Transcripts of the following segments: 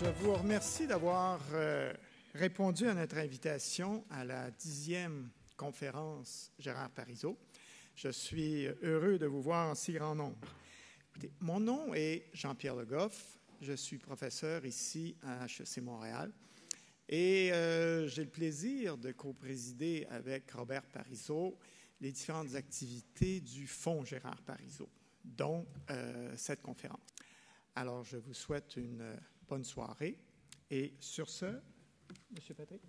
Je vous remercie d'avoir répondu à notre invitation à la 10e conférence Gérard Parizeau. Je suis heureux de vous voir en si grand nombre. Écoutez, mon nom est Jean-Pierre Le Goff. Je suis professeur ici à HEC Montréal et j'ai le plaisir de co-présider avec Robert Parizeau les différentes activités du Fonds Gérard Parizeau, dont cette conférence. Alors, je vous souhaite une bonne soirée. Et sur ce, M. Patrick.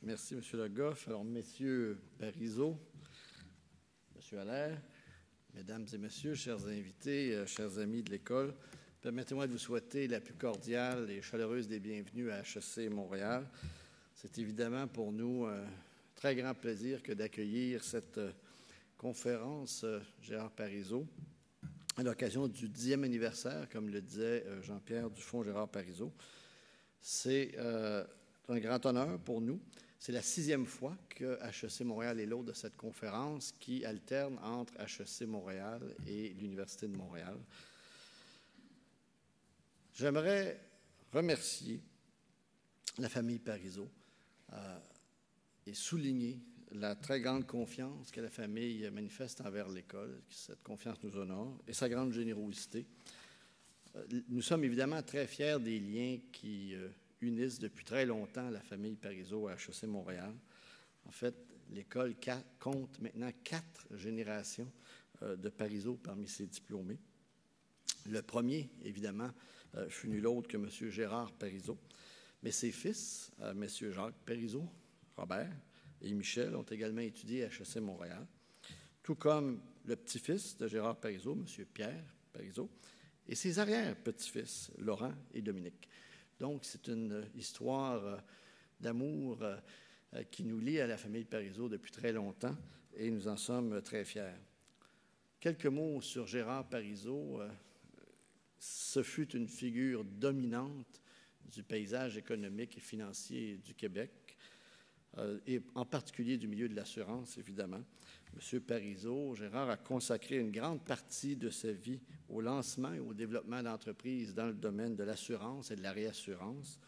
Merci, M. Le Goff. Alors, M. Parizeau, M. Allaire, Mesdames et Messieurs, chers invités, chers amis de l'École, permettez-moi de vous souhaiter la plus cordiale et chaleureuse des bienvenues à HEC Montréal. C'est évidemment pour nous un très grand plaisir que d'accueillir cette conférence Gérard Parizeau à l'occasion du 10e anniversaire, comme le disait Jean-Pierre, du Fonds Gérard Parizeau. C'est un grand honneur pour nous. C'est la 6e fois que HEC Montréal est l'hôte de cette conférence qui alterne entre HEC Montréal et l'Université de Montréal. J'aimerais remercier la famille Parizeau et souligner la très grande confiance que la famille manifeste envers l'École. Cette confiance nous honore et sa grande générosité. Nous sommes évidemment très fiers des liens qui unissent depuis très longtemps la famille Parizeau à HEC Montréal. En fait, l'École compte maintenant 4 générations de Parizeau parmi ses diplômés. Le premier, évidemment, fut nul autre que M. Gérard Parizeau. Mais ses fils, M. Jacques Parizeau, Robert et Michel, ont également étudié à HEC Montréal, tout comme le petit-fils de Gérard Parizeau, M. Pierre Parizeau, et ses arrière-petits-fils, Laurent et Dominique. Donc, c'est une histoire d'amour qui nous lie à la famille Parizeau depuis très longtemps et nous en sommes très fiers. Quelques mots sur Gérard Parizeau. Ce fut une figure dominante du paysage économique et financier du Québec, et en particulier du milieu de l'assurance, évidemment. M. Parizeau, Gérard, a consacré une grande partie de sa vie au lancement et au développement d'entreprises dans le domaine de l'assurance et de la réassurance,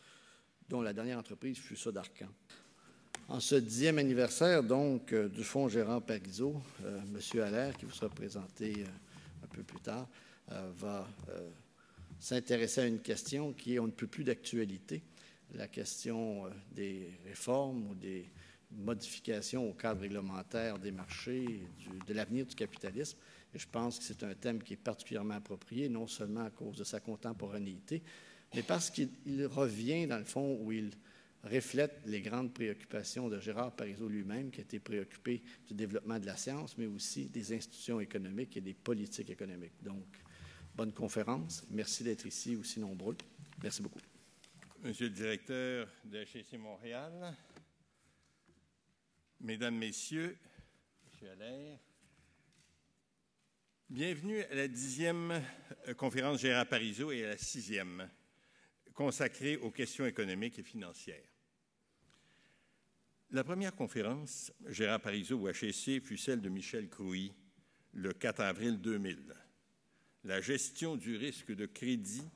dont la dernière entreprise fut ça d'Arcan. En ce 10e anniversaire, donc, du Fonds Gérard Parizeau, M. Allaire, qui vous sera présenté un peu plus tard, va s'intéresser à une question qui est on ne peut plus d'actualité, la question des réformes ou des modifications au cadre réglementaire des marchés, de l'avenir du capitalisme. Et je pense que c'est un thème qui est particulièrement approprié, non seulement à cause de sa contemporanéité, mais parce qu'il revient, dans le fond, où il reflète les grandes préoccupations de Gérard Parizeau lui-même, qui a été préoccupé du développement de la science, mais aussi des institutions économiques et des politiques économiques. Donc, bonne conférence. Merci d'être ici aussi nombreux. Merci beaucoup. Monsieur le directeur de HEC Montréal, Mesdames, Messieurs, Monsieur Allaire, bienvenue à la 10e conférence Gérard Parizeau et à la 6e, consacrée aux questions économiques et financières. La première conférence Gérard Parizeau au HEC fut celle de Michel Crouy, le 4 avril 2000. La gestion du risque de crédit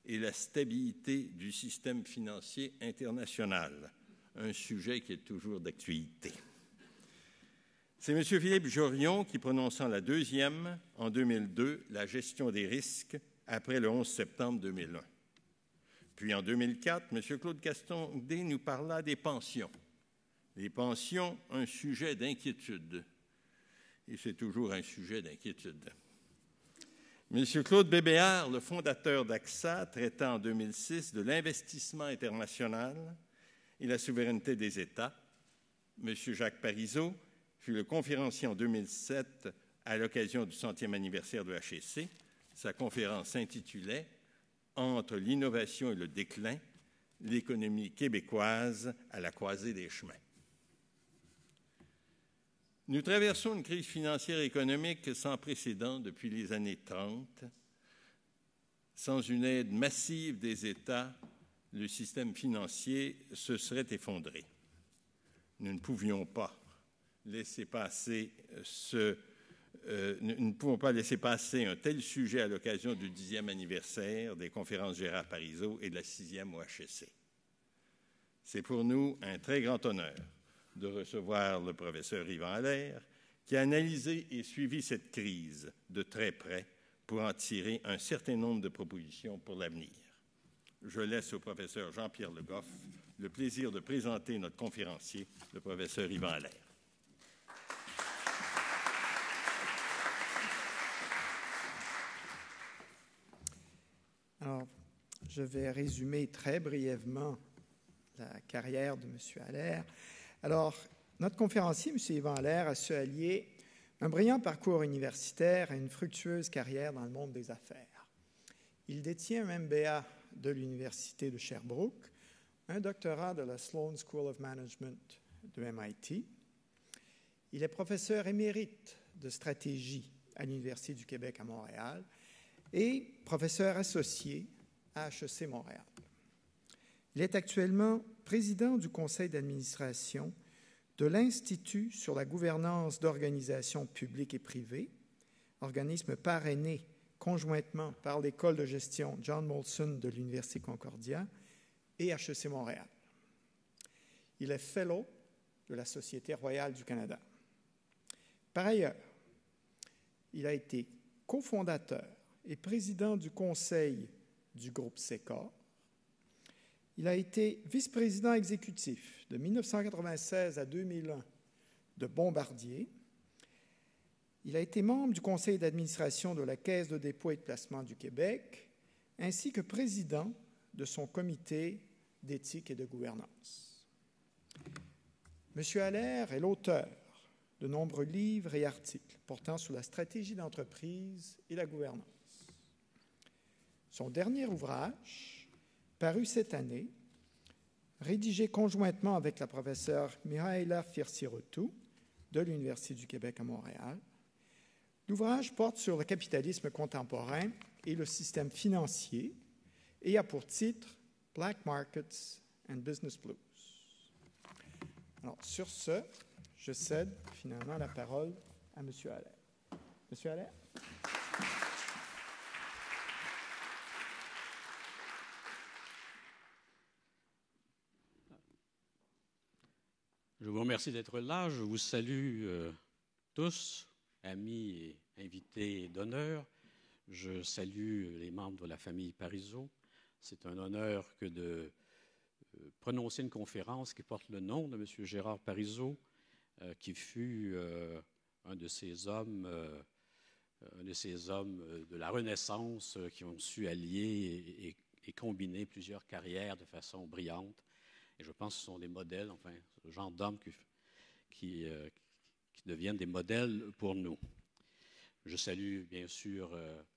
et la stabilité du système financier international, un sujet qui est toujours d'actualité. C'est M. Philippe Jorion qui, prononçant la 2e en 2002, la gestion des risques après le 11 septembre 2001. Puis en 2004, M. Claude Castonguay nous parla des pensions. Les pensions, un sujet d'inquiétude. Et c'est toujours un sujet d'inquiétude. M. Claude Bébéard, le fondateur d'AXA, traita en 2006 de l'investissement international et la souveraineté des États. M. Jacques Parizeau fut le conférencier en 2007 à l'occasion du 100e anniversaire de HEC. Sa conférence s'intitulait « Entre l'innovation et le déclin, l'économie québécoise à la croisée des chemins ». Nous traversons une crise financière et économique sans précédent depuis les années 30. Sans une aide massive des États, le système financier se serait effondré. Nous ne pouvions pas laisser passer ce nous ne pouvons pas laisser passer un tel sujet à l'occasion du 10e anniversaire des conférences Gérard Parizeau et de la 6e au HEC. C'est pour nous un très grand honneur de recevoir le professeur Yvan Allaire, qui a analysé et suivi cette crise de très près pour en tirer un certain nombre de propositions pour l'avenir. Je laisse au professeur Jean-Pierre Le Goff le plaisir de présenter notre conférencier, le professeur Yvan Allaire. Alors, je vais résumer très brièvement la carrière de M. Allaire. Alors, notre conférencier, M. Yvan Allaire, a su allier un brillant parcours universitaire à une fructueuse carrière dans le monde des affaires. Il détient un MBA de l'Université de Sherbrooke, un doctorat de la Sloan School of Management de MIT. Il est professeur émérite de stratégie à l'Université du Québec à Montréal et professeur associé à HEC Montréal. Il est actuellement président du conseil d'administration de l'Institut sur la gouvernance d'organisations publiques et privées, organisme parrainé conjointement par l'École de gestion John Molson de l'Université Concordia et HEC Montréal. Il est fellow de la Société royale du Canada. Par ailleurs, il a été cofondateur et président du conseil du groupe Sécor. Il a été vice-président exécutif de 1996 à 2001 de Bombardier. Il a été membre du conseil d'administration de la Caisse de dépôt et de placement du Québec, ainsi que président de son comité d'éthique et de gouvernance. M. Allaire est l'auteur de nombreux livres et articles portant sur la stratégie d'entreprise et la gouvernance. Son dernier ouvrage, paru cette année, rédigé conjointement avec la professeure Mihaela Firsirotu de l'Université du Québec à Montréal. L'ouvrage porte sur le capitalisme contemporain et le système financier et a pour titre « Black Markets and Business Blues ». Alors, sur ce, je cède finalement la parole à M. Allaire. M. Allaire? Je vous remercie d'être là. Je vous salue tous, amis et invités d'honneur. Je salue les membres de la famille Parizeau. C'est un honneur que de prononcer une conférence qui porte le nom de M. Gérard Parizeau, qui fut un de ces hommes de la Renaissance qui ont su allier et combiner plusieurs carrières de façon brillante. Et je pense que ce sont des modèles, enfin, ce genre d'hommes qui deviennent des modèles pour nous. Je salue bien sûr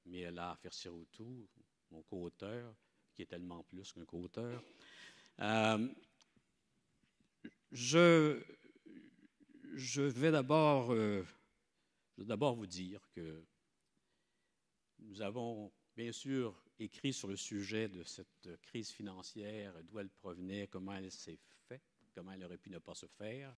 Mihaela Firsirotu, mon co-auteur, qui est tellement plus qu'un co-auteur. Je vais d'abord vous dire que nous avons bien sûr écrit sur le sujet de cette crise financière, d'où elle provenait, comment elle s'est faite, comment elle aurait pu ne pas se faire.